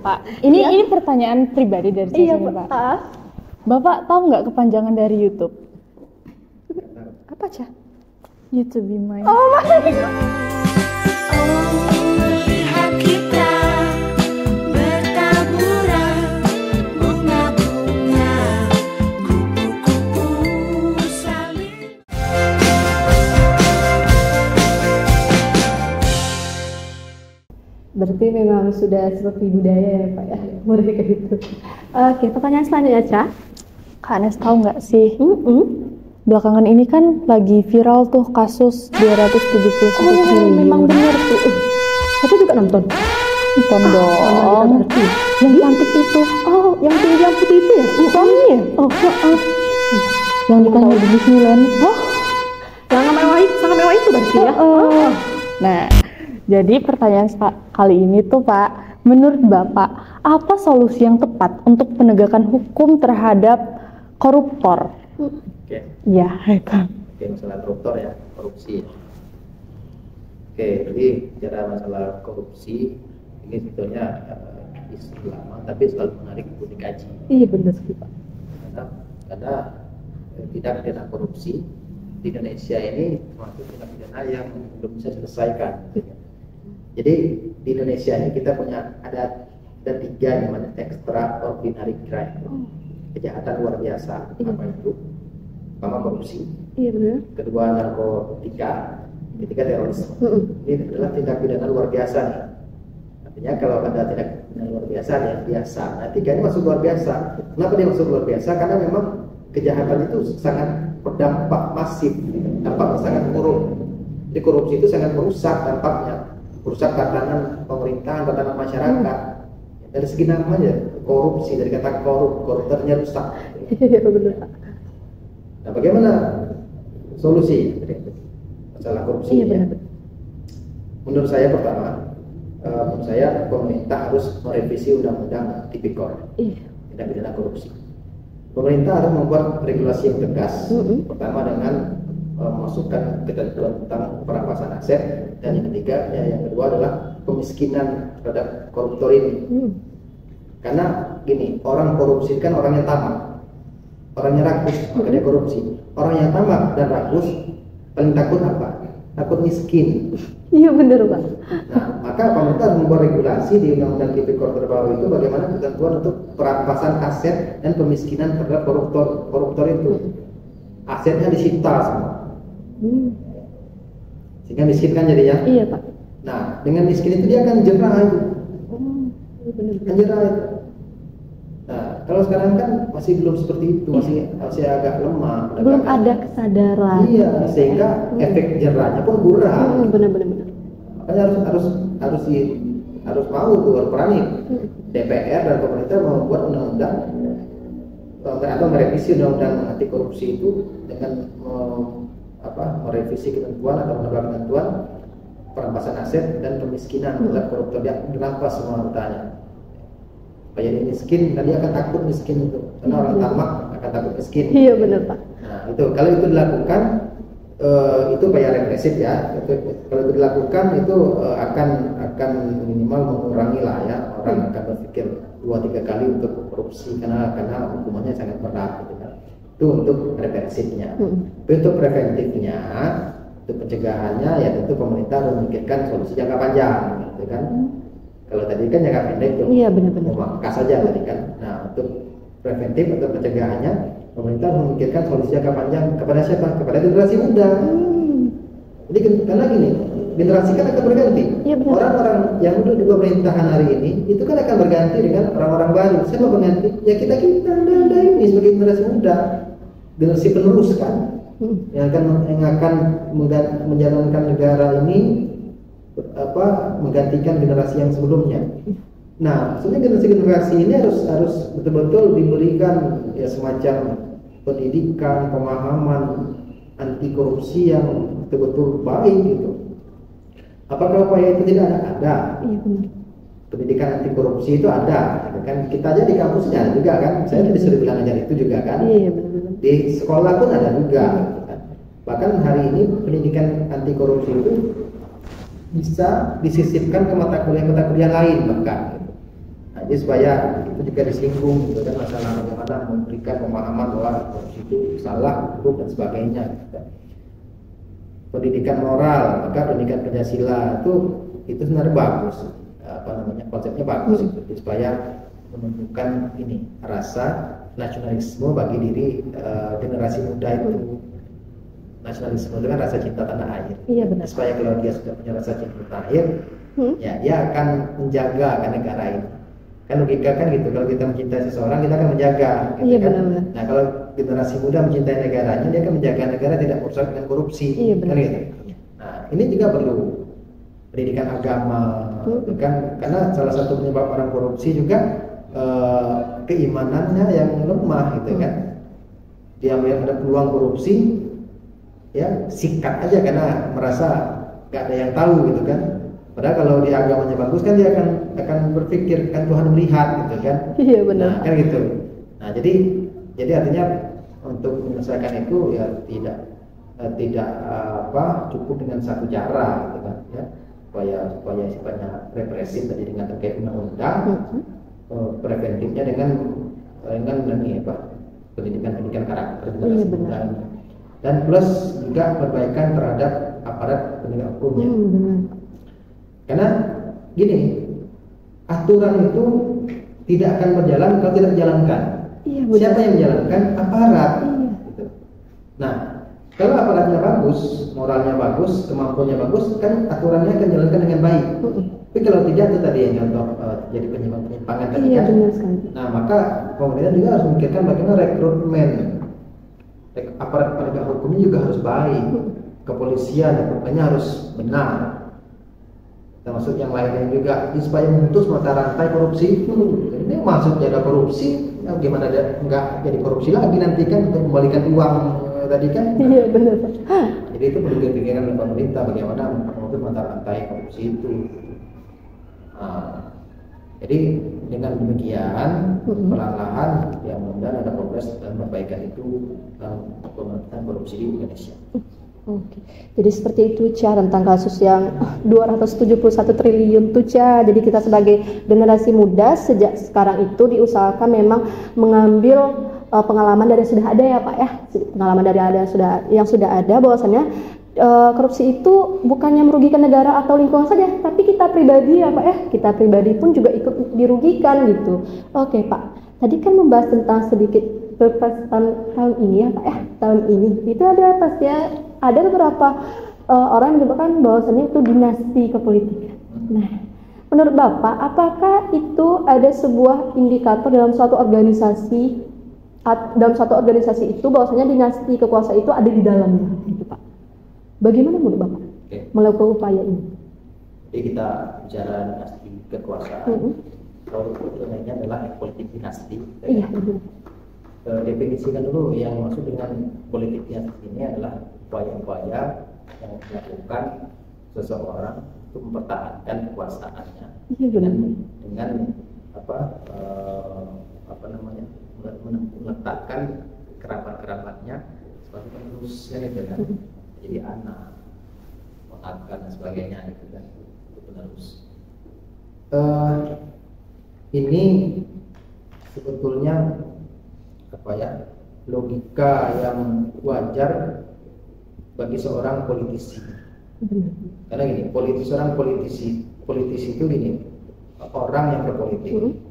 Pak. Ini pertanyaan pribadi dari saya. Iya, nih, Pak. Pak. Bapak tahu nggak kepanjangan dari YouTube? Apa, Cah? YouTube Be Mine. Oh my God. Lihat kita bertaburan bunga-bunga, kupu-kupu saling. Berarti memang sudah seperti budaya ya, Pak ya, mereka itu. Oke, pertanyaan selanjutnya, Cah. Kak Nes tahu nggak sih? Belakangan ini kan lagi viral tuh kasus 271 triliun. Memang benar tuh. Aku juga nonton. Nonton dong. Berarti. Yang cantik itu. Oh, yang tinggi yang putih itu ya? Suaminya. Oh, maaf. Yang ditanya di Disneyland. Oh, sangat mewah itu berarti ya? Nah, jadi pertanyaan kali ini tuh Pak, menurut Bapak, apa solusi yang tepat untuk penegakan hukum terhadap koruptor? Oke, Ya, itu. masalah koruptor ya, korupsi. Oke, jadi bicara masalah korupsi ini sebetulnya isu lama, tapi selalu menarik untuk dikaji. Iya benar sih, Pak. Karena tindak pidana korupsi di Indonesia ini termasuk tindak pidana yang belum bisa diselesaikan. Jadi di Indonesia ini kita punya ada tiga yang namanya extraordinary crime, kejahatan luar biasa. Apa itu? Pertama korupsi, Iya benar. kedua narkotika, ketiga terorisme. Ini adalah tindak pidana luar biasa nih. Artinya kalau ada tindak pidana luar biasa yang biasa, nah tiga ini masuk luar biasa. Kenapa dia masuk luar biasa? Karena memang kejahatan itu sangat berdampak masif, dampaknya sangat buruk. Jadi korupsi itu sangat merusak dampaknya, merusak tatanan pemerintahan, tatanan masyarakat. Dari segi namanya korupsi, dari kata koruptornya rusak. Iya benar, Pak. Nah, bagaimana solusi masalah korupsi? Iya benar. Menurut saya pertama, pemerintah harus merevisi undang-undang tipikor, Iya. tindak pidana korupsi. Pemerintah harus membuat regulasi yang tegas. Pertama dengan memasukkan ketentuan tentang perampasan aset, dan yang ketiga, yang kedua adalah pemiskinan terhadap koruptor ini. Karena gini, orang korupsi kan orang yang tamak, orangnya rakus, maka dia korupsi. Orang yang tamak dan rakus paling takut apa? Takut miskin. Iya benar, Pak. Nah, maka pemerintah harus membuat regulasi di Undang-Undang Tipikor terbaru itu bagaimana ketentuan untuk perampasan aset dan pemiskinan terhadap koruptor itu. Asetnya disita semua. Sehingga miskin kan jadinya. Iya, Pak. Nah, dengan miskin itu dia akan jerah itu. Iya benar. Akan jerah itu. Nah, kalau sekarang kan masih belum seperti itu, masih agak lemah. Belum ada kesadaran. Iya, sehingga efek jerahnya pun kurang. Benar. Makanya harus mau tuh berperan DPR dan pemerintah membuat undang-undang atau merevisi undang-undang anti korupsi itu dengan merevisi ketentuan atau menambah ketentuan perampasan aset dan pemiskinan terhadap koruptor. Dia dirampas semua hartanya. Supaya dia miskin, dan dia akan takut miskin itu, karena orang tamak akan takut miskin. Iya benar, Pak. Nah, itu kalau itu dilakukan, itu upaya represif ya. Kalau itu dilakukan itu akan minimal mengurangi lah ya, orang akan berpikir 2-3 kali untuk korupsi karena hukumannya sangat berat gitu kan. Itu untuk represifnya. Untuk preventifnya, untuk pencegahannya ya tentu pemerintah memikirkan solusi jangka panjang gitu kan. Kalau tadi kan jangka pendek tuh, Iya benar-benar. memangkas saja tadi kan. Nah, untuk preventif atau pencegahannya, pemerintah memikirkan solusi jangka panjang kepada siapa? Kepada generasi muda. Jadi karena gini, generasi kan akan berganti. Iya, benar. Orang-orang yang duduk di pemerintahan hari ini itu kan akan berganti dengan orang-orang baru. Siapa pengganti? Ya kita anda ini sebagai generasi muda, generasi penerus kan, yang akan menjalankan negara ini, menggantikan generasi yang sebelumnya. Nah, maksudnya generasi ini harus betul-betul diberikan ya semacam pendidikan, pemahaman anti korupsi yang betul-betul baik gitu. Apakah upaya itu tidak ada? Iya benar. Pendidikan anti korupsi itu ada, gitu kan? Kita aja di kampusnya ada juga kan? Saya disuruh bilang ajar itu juga kan? Iya benar. Di sekolah pun ada juga. Gitu kan? Bahkan hari ini pendidikan anti korupsi itu bisa disisipkan ke mata kuliah lain bahkan. Gitu. Nah, jadi supaya itu juga disinggung gitu kan, masalah bagaimana memberikan pemahaman bahwa korupsi itu salah, buruk dan sebagainya. Gitu. Pendidikan moral, maka pendidikan Pancasila itu sebenarnya bagus, konsepnya bagus gitu, supaya menumbuhkan ini rasa nasionalisme bagi diri generasi muda itu. Nasionalisme itu kan rasa cinta tanah air. Iya benar. Supaya kalau dia sudah punya rasa cinta tanah air, ya dia akan menjaga kan negara ini. Kan logika kan gitu, kalau kita mencintai seseorang kita akan menjaga. Gitu, Iya kan? benar. Nah kalau generasi muda mencintai negaranya, dia akan menjaga negara tidak merusak dengan korupsi. Iya benar. Kan gitu. Nah ini juga perlu pendidikan agama, gitu kan? Karena salah satu penyebab orang korupsi juga keimanannya yang lemah, gitu kan? Dia melihat ada peluang korupsi, ya sikat aja karena merasa gak ada yang tahu gitu kan. Padahal kalau dia agamanya bagus kan dia akan berpikir kan Tuhan melihat gitu kan. Iya benar. Nah, kan gitu. Nah jadi artinya untuk menyelesaikan itu ya tidak cukup dengan satu cara gitu kan ya. Supaya sifatnya represif tadi dengan terkait undang-undang, preventifnya dengan ini pendidikan karakter Iya benar. dan plus juga perbaikan terhadap aparat penegak hukumnya. Benar. Karena gini, aturan itu tidak akan berjalan kalau tidak dijalankan. Iya benar. Siapa yang menjalankan? Aparat. Iya. Gitu. Nah, kalau aparatnya bagus, moralnya bagus, kemampuannya bagus, kan aturannya akan dijalankan dengan baik. Tapi kalau tidak itu tadi yang contoh jadi penyimpangan tadi Iya kan. benar sekali. Nah, maka pemerintah juga harus memikirkan bagaimana rekrutmen aparat penegak hukumnya juga harus baik, kepolisian rekrutmennya harus benar, termasuk yang lainnya juga, supaya memutus mata rantai korupsi itu. Ini masuk jaga korupsi, ya gimana dia nggak jadi korupsi lagi nanti kan untuk kembalikan uang tadi kan. Iya benar. Jadi itu perlu dipikirkan oleh pemerintah bagaimana memutus mata rantai korupsi itu. Nah, jadi dengan demikian perlahan-lahan ya mudah-mudahan ada progres dan perbaikan itu dalam pemberantasan korupsi di Indonesia. Oke. Jadi seperti itu Ca tentang kasus yang 271 triliun tuh Ca. Jadi kita sebagai generasi muda sejak sekarang itu diusahakan memang mengambil pengalaman dari yang sudah ada ya Pak ya. Pengalaman dari yang sudah ada bahwasanya korupsi itu bukannya merugikan negara atau lingkungan saja, tapi kita pribadi ya Pak ya, kita pribadi pun juga ikut dirugikan gitu. Oke Pak, tadi kan membahas tentang sedikit Pilpres tahun ini ya Pak ya, tahun ini itu ada pastinya ada beberapa orang yang menyebutkan bahwasannya itu dinasti kepolitikan. Nah, menurut Bapak, apakah itu ada sebuah indikator dalam suatu organisasi itu bahwasanya dinasti kekuasaan itu ada di dalamnya, gitu Pak? Bagaimana menurut Bapak melakukan upaya ini? Jadi kita bicara dinasti kekuasaan. Kalau itu namanya adalah politik dinasti. Iya. Definisikan dulu yang maksud dengan politik dinasti ini adalah upaya-upaya yang dilakukan seseorang untuk mempertahankan kekuasaannya. Iya benar. Dengan meletakkan kerabat-kerabatnya sebagai penerusnya gitu kan. Jadi anak, ponakan dan sebagainya gitu kan, itu penerus. Ini sebetulnya logika yang wajar bagi seorang politisi. Karena gini, seorang politisi itu gini, orang yang berpolitik.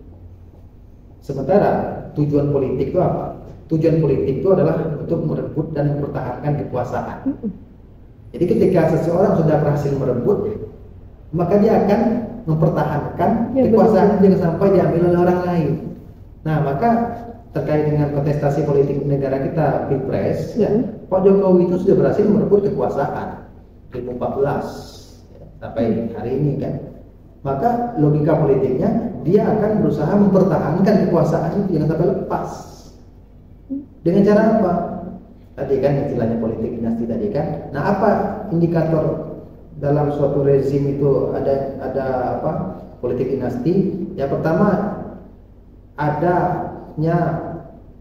Sementara tujuan politik itu apa? Tujuan politik itu adalah untuk merebut dan mempertahankan kekuasaan. Jadi ketika seseorang sudah berhasil merebut, maka dia akan mempertahankan kekuasaan jangan sampai diambil oleh orang lain. Nah, maka terkait dengan kontestasi politik negara kita Pilpres, Pak Jokowi itu sudah berhasil merebut kekuasaan 2014 sampai hari ini kan. Maka logika politiknya dia akan berusaha mempertahankan kekuasaan itu jangan sampai lepas. Dengan cara apa? Tadi kan istilahnya politik dinasti tadi kan. Nah, apa indikator dalam suatu rezim itu ada politik dinasti? Yang pertama adanya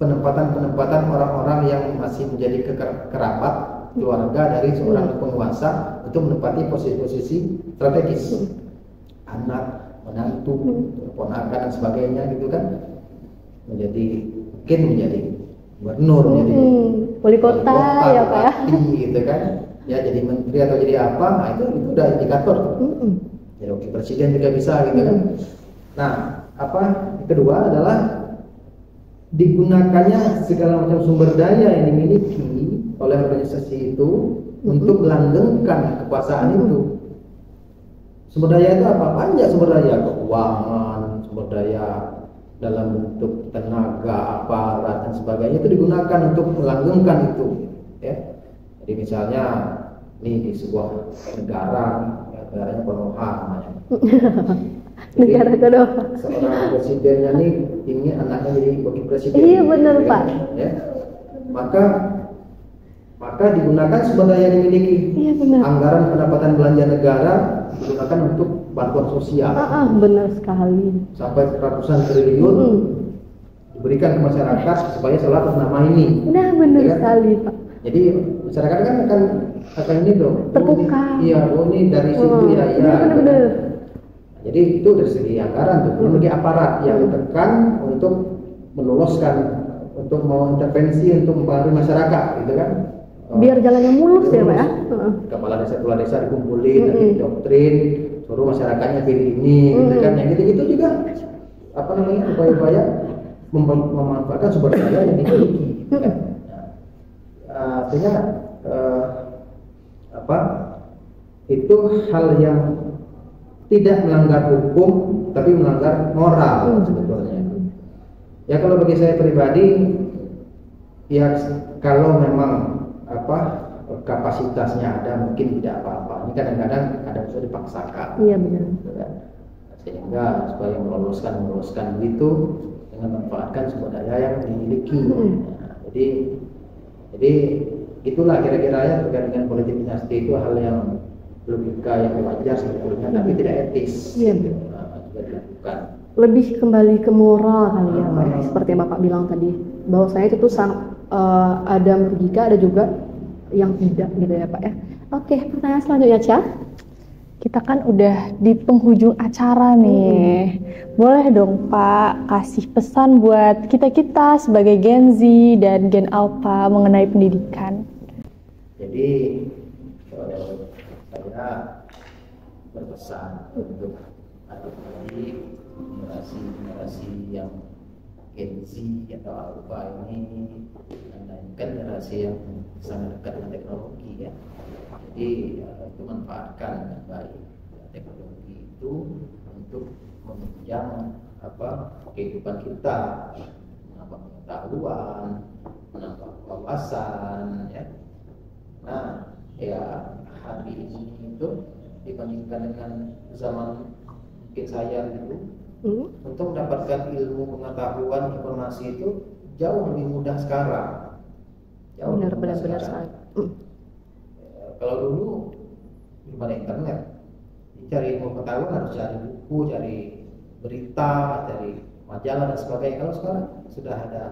penempatan orang-orang yang masih menjadi kerabat keluarga dari seorang penguasa untuk menempati posisi-posisi strategis. Anak, menantu, ponakan dan sebagainya gitu kan, mungkin menjadi gubernur, menjadi wali kota ya Pak ya. bupati, gitu kan, ya jadi menteri atau jadi apa, nah itu udah indikator. Jadi wakil presiden juga bisa gitu kan. Nah, kedua adalah digunakannya segala macam sumber daya yang dimiliki oleh organisasi itu untuk melanggengkan kekuasaan itu. Sumber daya itu apa? Banyak sumber daya, keuangan, sumber daya dalam bentuk tenaga, aparat dan sebagainya itu digunakan untuk melanggengkan itu, ya. Jadi misalnya ini di sebuah negara, ya, negaranya Konoha namanya. Negara Konoha. Seorang presidennya nih ingin anaknya jadi wakil presiden. Iya benar ya, Pak. Ya. Maka digunakan sumber daya yang dimiliki. Iya benar. Anggaran pendapatan belanja negara digunakan untuk bantuan sosial. Benar sekali. Sampai ratusan triliun diberikan ke masyarakat supaya selalu atas nama ini. Nah benar Ya kan? sekali Pak. Jadi masyarakat kan akan ini dong. Terbuka. Ini dari situ ya. Benar. Jadi itu dari segi anggaran tuh. Belum lagi aparat yang ditekan untuk meloloskan, untuk mau intervensi untuk mempengaruhi masyarakat, gitu kan? Biar jalannya mulus ya Pak ya. Kepala desa dikumpulin, nanti doktrin, suruh masyarakatnya pilih ini, gitu kan? Yang gitu-gitu juga upaya-upaya memanfaatkan sumber daya yang dimiliki, gitu kan? Artinya itu hal yang tidak melanggar hukum tapi melanggar moral sebetulnya. Ya kalau bagi saya pribadi, ya kalau memang kapasitasnya ada mungkin tidak apa-apa. Ini kadang-kadang ada unsur dipaksakan. Iya benar. Sehingga supaya meloloskan begitu dengan memanfaatkan sumber daya yang dimiliki. Nah, jadi itulah kira-kira ya terkait dengan politik dinasti itu hal yang logika yang wajar sebetulnya, tapi tidak etis. Iya. Juga dilakukan. Lebih kembali ke moral kali ya, Pak. Seperti yang Bapak bilang tadi, bahwasanya itu tuh ada merugikan, ada juga yang tidak gitu ya Pak ya. Oke, pertanyaan selanjutnya Ca. Kita kan udah di penghujung acara nih. Boleh dong Pak kasih pesan buat kita-kita sebagai Gen Z dan Gen Alpha mengenai pendidikan. Jadi saya berpesan untuk adik-adik generasi yang Gen Z atau Alpha ini kan generasi yang sangat dekat dengan teknologi ya. Jadi itu manfaatkan dengan baik teknologi itu untuk menunjang kehidupan kita, menambah pengetahuan, menambah wawasan ya. Nah ya hari ini itu dibandingkan dengan zaman mungkin saya dulu, untuk mendapatkan ilmu, pengetahuan, informasi itu jauh lebih mudah sekarang. Benar-benar. Kalau dulu belum ada internet, cari ilmu pengetahuan harus cari buku, cari berita, cari majalah dan sebagainya. Kalau sekarang sudah ada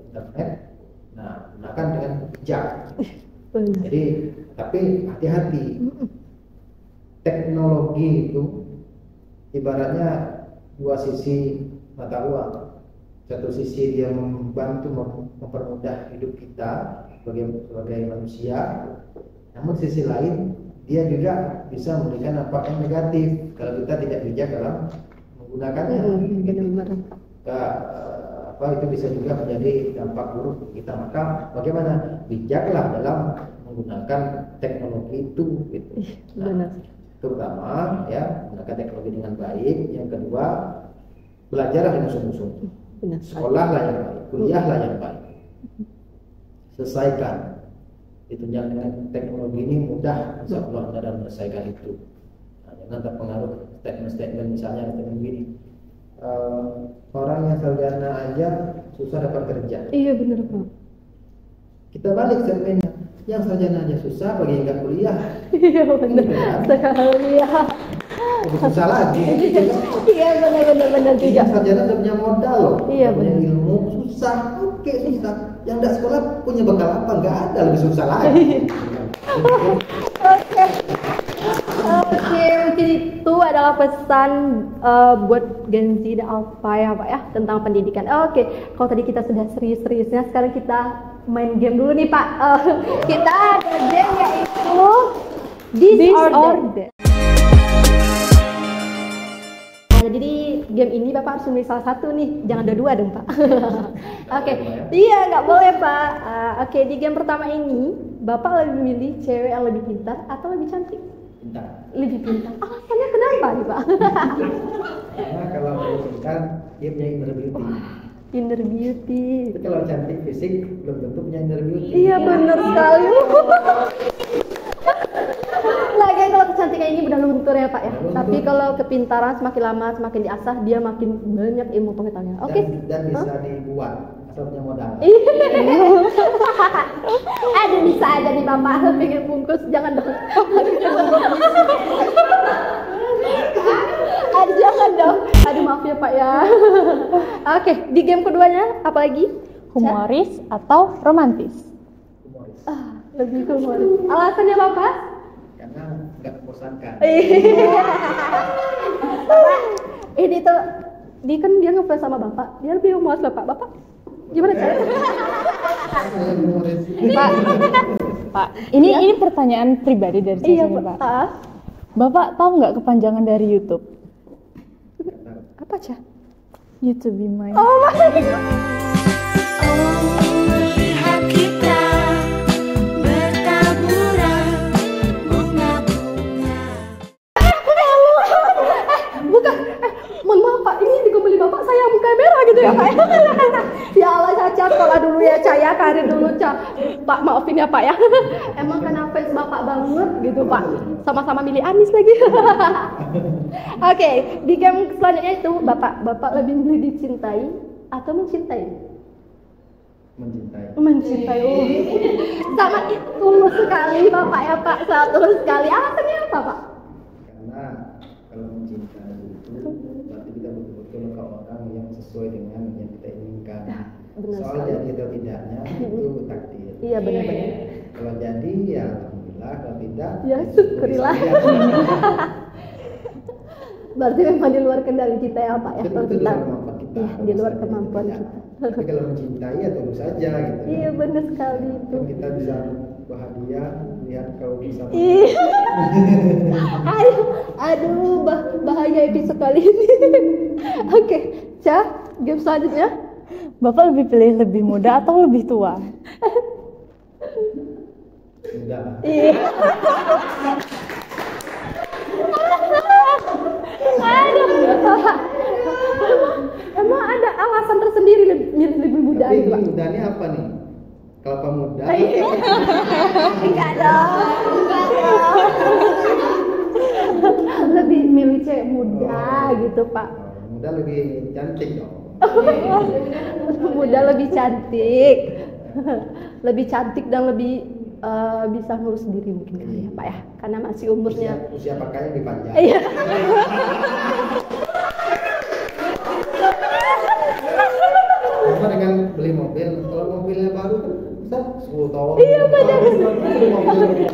internet, nah gunakan dengan bijak. Jadi tapi hati-hati, teknologi itu ibaratnya dua sisi mata uang. Satu sisi dia membantu mempermudah hidup kita sebagai manusia, namun sisi lain dia juga bisa memberikan dampak yang negatif kalau kita tidak bijak dalam menggunakannya. Itu bisa juga menjadi dampak buruk kita. Maka bagaimana bijaklah dalam menggunakan teknologi itu, gitu. Terutama ya menggunakan teknologi dengan baik. Yang kedua, belajarlah dengan sungguh-sungguh. Sekolahlah yang baik, kuliahlah yang baik. Selesaikan. Ditunjang dengan teknologi ini mudah, insya Allah Anda dalam menyelesaikan itu. Nah, jangan terpengaruh statement-statement misalnya begini. Orang yang sarjana aja susah dapat kerja. Iya benar Pak. Kita balik statementnya, yang sarjana aja susah bagi yang nggak kuliah. Iya benar. Sekali ya. Lebih susah lagi. Iya benar juga. Yang sarjana udah punya modal loh. Iya punya benar. ilmu susah, oke susah. Yang nggak sekolah punya bekal apa? Nggak ada, lebih susah lagi. Oke, mungkin itu adalah pesan buat Gen Z dan Alpha ya Pak ya tentang pendidikan. Oke, kalau tadi kita sudah serius-seriusnya, sekarang kita main game dulu nih Pak. Kita ada game yaitu Disorder. Nah, jadi game ini Bapak harus memilih salah satu nih, jangan dua-dua dong Pak. Oke, iya nggak boleh Pak. Oke, di game pertama ini Bapak lebih milih cewek yang lebih pintar atau lebih cantik? Pintar. Lebih pintar. Alasannya kenapa nih Pak? Karena kalau lebih pintar, dia punya inner beauty. Inner beauty. Tapi kalau cantik fisik, belum tentu punya inner beauty. Iya benar sekali. Lagian kalau kecantikan ini udah luntur ya Pak ya. Luntur. Tapi kalau kepintaran semakin lama semakin diasah, dia makin banyak ilmu pengetahuannya. Oke. Dan bisa dibuat, asal punya modal. Aduh bisa aja nih Bapak pengen bungkus, jangan dong. Aduh jangan dong. Aduh maaf ya Pak ya. Oke, di game keduanya apa lagi? Humoris atau romantis? Humoris. Lebih humoris. Alasannya Bapak? Karena nggak membosankan. Bapak, ini tuh dia kan dia ngefans sama Bapak. Dia lebih humoris loh Pak. Bapak gimana caranya? Humoris. Pak, ini pertanyaan pribadi dari saya Iya nih, Pak. Pak. Bapak tahu nggak kepanjangan dari YouTube? Apa Cah? YouTube Be Mine. Oh my God. Melihat kita bertaburan bunga-bunga. Bukan, mohon maaf Pak, ini dikembali Bapak saya muka merah gitu ya Pak. Ya Allah Caca, sekolah dulu ya Ca ya, karir dulu Ca. Pak maafin ya Pak ya. Emang karena fans Bapak banget gitu Pak. Sama-sama milih Anies lagi. Oke, di game selanjutnya itu Bapak lebih milih dicintai atau mencintai? Mencintai. Mencintai. Sama itu tulus sekali Bapak ya Pak, sangat tulus sekali. Alasannya apa Pak? Karena kalau mencintai itu berarti kita betul-betul ke orang yang sesuai dengan yang kita inginkan. Benar Soal sekali. jadi atau tidaknya itu takdir. Iya benar-benar. Kalau jadi ya alhamdulillah, kalau tidak Ya syukurillah. Berarti memang di luar kendali kita ya Pak ya. Itu Kalau di kita luar kemampuan kita. iya, di luar Kalau kemampuan tidak. kita. Tapi kalau mencintai ya tulus saja gitu. Iya benar sekali itu. Kan kita bisa bahagia lihat kau bersama. Iya. Aduh, bahaya episode kali ini. Oke, Ca, game selanjutnya. Bapak lebih pilih lebih muda atau lebih tua? Udah. Iya. Aduh. Emang ada alasan tersendiri milih lebih muda Tapi gitu, Pak? ini mudanya apa nih? Kelapa muda. Enggak dong. Lebih milih cewek muda gitu, Pak. Muda lebih cantik dong. Muda lebih cantik. Lebih cantik dan lebih bisa ngurus diri mungkin kali ya, Pak ya. Karena masih umurnya. Usia pakaian lebih panjang. Iya. Sama dengan beli mobil, kalau mobilnya baru kan bisa 10 tahun. Iya, benar. Beli mobil lebih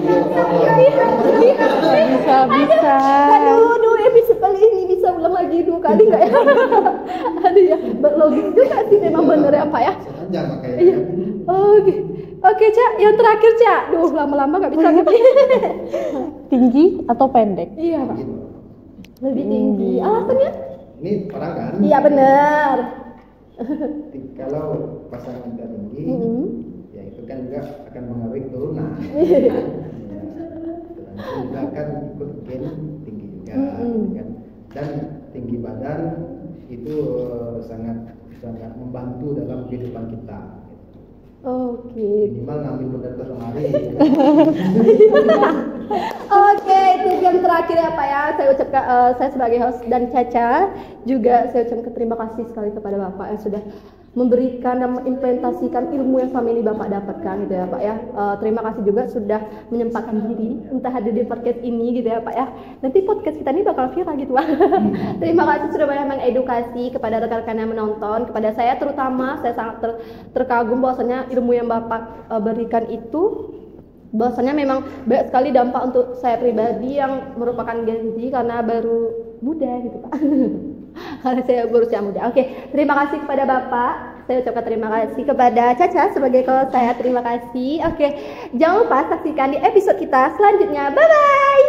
Bisa. Aduh, episode kali ini bisa ulang lagi 2 kali nggak ya? Aduh ya, logis juga sih memang bener ya Pak ya. panjang makanya. Iya. Oke, oke Cak, yang terakhir Cak. Duh, lama-lama nggak bisa. Tinggi atau pendek? Iya Pak. Gitu. Lebih tinggi. Alasannya? Ini orang kan? Iya benar. Kalau pasangan kita tinggi, Mm-mm. ya itu kan juga akan mengaruhi keturunan. Ya, keturunan juga akan ikut gen tinggi juga, kan? Dan tinggi badan itu sangat membantu dalam kehidupan kita. Oke. Minimal ngambil modal per lemari. Oke, itu game terakhir ya Pak ya. Saya ucapkan saya sebagai host dan Caca juga saya ucapkan terima kasih sekali kepada Bapak yang sudah memberikan dan mengimplementasikan ilmu yang selama ini Bapak dapatkan gitu ya Pak ya. Terima kasih juga sudah menyempatkan diri untuk hadir di podcast ini gitu ya Pak ya. Nanti podcast kita ini bakal viral gitu Pak. Terima kasih sudah banyak mengedukasi kepada rekan-rekan yang menonton, kepada saya terutama saya sangat terkagum bahwasanya ilmu yang Bapak berikan itu bahwasanya memang banyak sekali dampak untuk saya pribadi yang merupakan Gen Z karena baru muda gitu Pak. Karena saya berusia muda. Oke, terima kasih kepada Bapak. Saya ucapkan terima kasih kepada Caca sebagai call saya. Terima kasih. Oke, jangan lupa saksikan di episode kita selanjutnya. Bye bye.